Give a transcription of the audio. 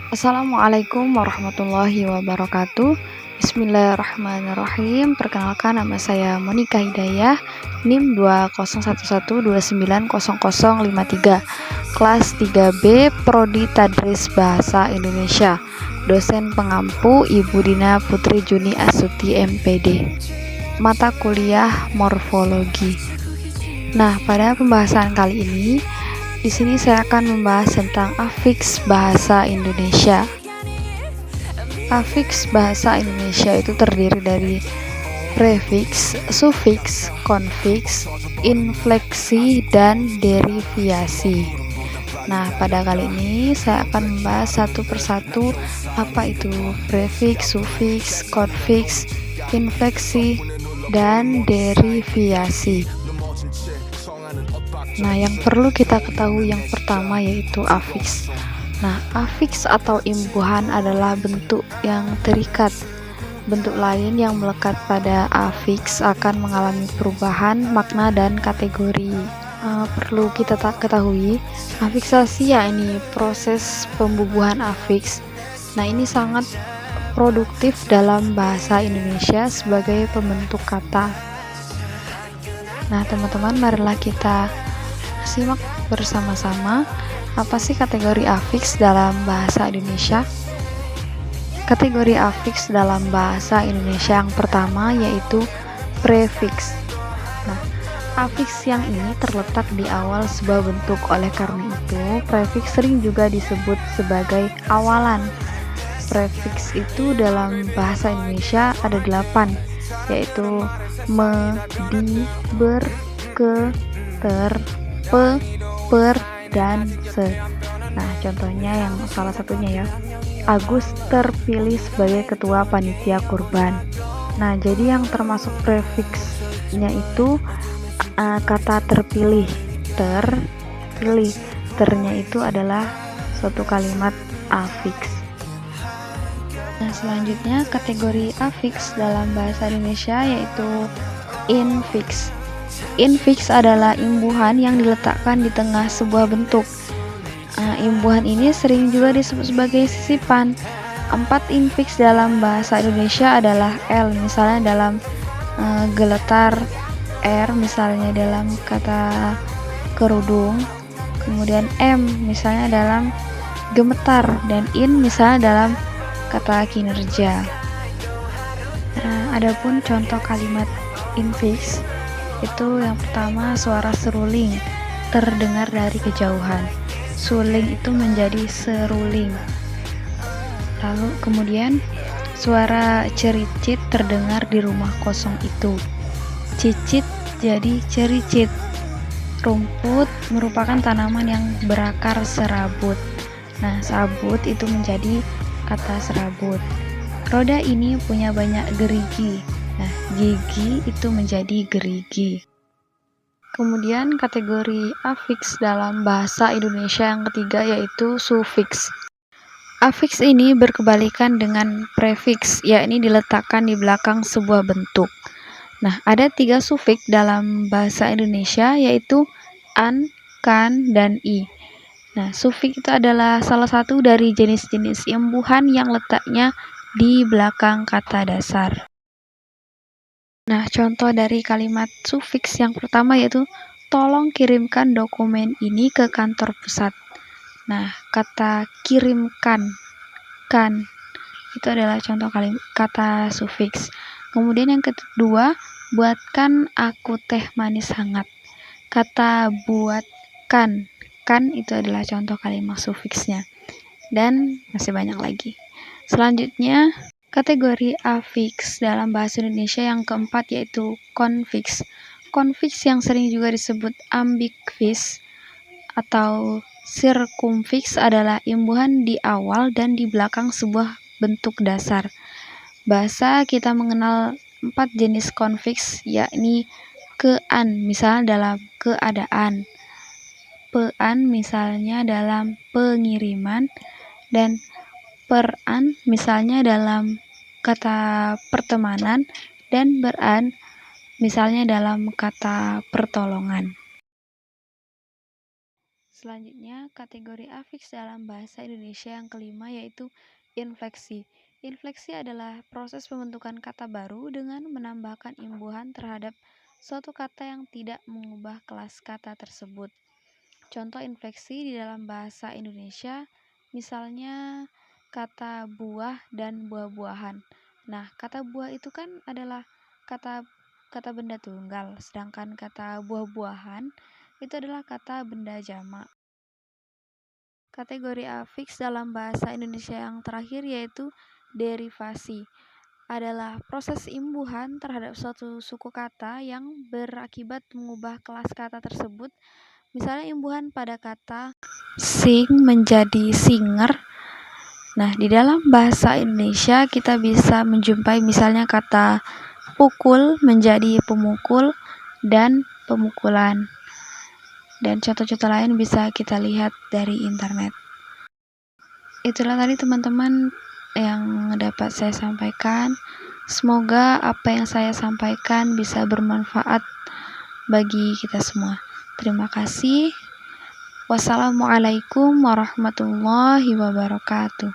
Assalamualaikum warahmatullahi wabarakatuh. Bismillahirrahmanirrahim. Perkenalkan, nama saya Monika Hidayah, NIM 2011290053, kelas 3B, Prodi Tadris Bahasa Indonesia. Dosen pengampu Ibu Dina Putri Juni Astuti MPD. Mata kuliah Morfologi. Nah, pada pembahasan kali ini di sini saya akan membahas tentang afiks bahasa Indonesia. Afiks bahasa Indonesia itu terdiri dari prefiks, sufiks, konfiks, infleksi, dan deriviasi. Nah, pada kali ini saya akan membahas satu persatu apa itu prefiks, sufiks, konfiks, infleksi, dan deriviasi. Nah, yang perlu kita ketahui yang pertama yaitu afiks. Nah, afiks atau imbuhan adalah bentuk yang terikat. Bentuk lain yang melekat pada afiks akan mengalami perubahan makna dan kategori. Perlu kita ketahui, afiksasi yakni proses pembubuhan afiks. Nah, ini sangat produktif dalam bahasa Indonesia sebagai pembentuk kata. Nah, teman-teman, marilah kita simak bersama-sama apa sih kategori afiks dalam bahasa Indonesia. Kategori afiks dalam bahasa Indonesia yang pertama yaitu prefiks. Nah, afiks yang ini terletak di awal sebuah bentuk. Oleh karena itu, prefiks sering juga disebut sebagai awalan. Prefiks itu dalam bahasa Indonesia ada 8, yaitu me, di, ber, ke, ter, pe, per, dan se. Nah, contohnya yang salah satunya ya, Agus terpilih sebagai ketua panitia kurban. Nah, jadi yang termasuk prefiksnya itu kata terpilih, terpilih. Ternya itu adalah suatu kalimat afiks. Nah, selanjutnya kategori afiks dalam bahasa Indonesia yaitu infiks. Infiks adalah imbuhan yang diletakkan di tengah sebuah bentuk. Imbuhan ini sering juga disebut sebagai sisipan. 4 infiks dalam bahasa Indonesia adalah L, misalnya dalam geletar, R misalnya dalam kata kerudung, kemudian M misalnya dalam gemetar, dan in misalnya dalam kata kinerja. Adapun contoh kalimat infiks itu yang pertama, suara seruling terdengar dari kejauhan. Suling itu menjadi seruling. Lalu kemudian suara cericit terdengar di rumah kosong itu. Cicit jadi cericit. Rumput merupakan tanaman yang berakar serabut. Nah, serabut itu menjadi kata serabut. Roda ini punya banyak gerigi. Nah, gigi itu menjadi gerigi. Kemudian kategori afiks dalam bahasa Indonesia yang ketiga yaitu sufiks. Afiks ini berkebalikan dengan prefiks, yakni diletakkan di belakang sebuah bentuk. Nah, ada 3 sufiks dalam bahasa Indonesia yaitu an, kan, dan i. Nah, sufiks itu adalah salah satu dari jenis-jenis imbuhan yang letaknya di belakang kata dasar. Nah, contoh dari kalimat sufiks yang pertama yaitu tolong kirimkan dokumen ini ke kantor pusat. Nah, kata kirimkan, kan, itu adalah contoh kata sufiks. Kemudian yang kedua, buatkan aku teh manis hangat. Kata buatkan, kan, itu adalah contoh kalimat sufiksnya. Dan masih banyak lagi. Selanjutnya, kategori afiks dalam bahasa Indonesia yang keempat yaitu konfiks. Konfiks yang sering juga disebut ambigfiks atau sirkumfiks adalah imbuhan di awal dan di belakang sebuah bentuk dasar. Bahasa kita mengenal 4 jenis konfiks, yakni kean misalnya dalam keadaan, pean misalnya dalam pengiriman, dan peran misalnya dalam kata pertemanan, dan beran misalnya dalam kata pertolongan. Selanjutnya, kategori afiks dalam bahasa Indonesia yang kelima yaitu infleksi. Infleksi adalah proses pembentukan kata baru dengan menambahkan imbuhan terhadap suatu kata yang tidak mengubah kelas kata tersebut. Contoh infleksi di dalam bahasa Indonesia, misalnya kata buah dan buah-buahan. Nah, kata buah itu kan adalah kata kata benda tunggal, sedangkan kata buah-buahan itu adalah kata benda jamak. Kategori afiks dalam bahasa Indonesia yang terakhir yaitu derivasi. Adalah proses imbuhan terhadap suatu suku kata yang berakibat mengubah kelas kata tersebut. Misalnya imbuhan pada kata sing menjadi singer. Nah, di dalam bahasa Indonesia kita bisa menjumpai misalnya kata pukul menjadi pemukul dan pemukulan. Dan contoh-contoh lain bisa kita lihat dari internet. Itulah tadi teman-teman yang dapat saya sampaikan. Semoga apa yang saya sampaikan bisa bermanfaat bagi kita semua. Terima kasih. Wassalamualaikum warahmatullahi wabarakatuh.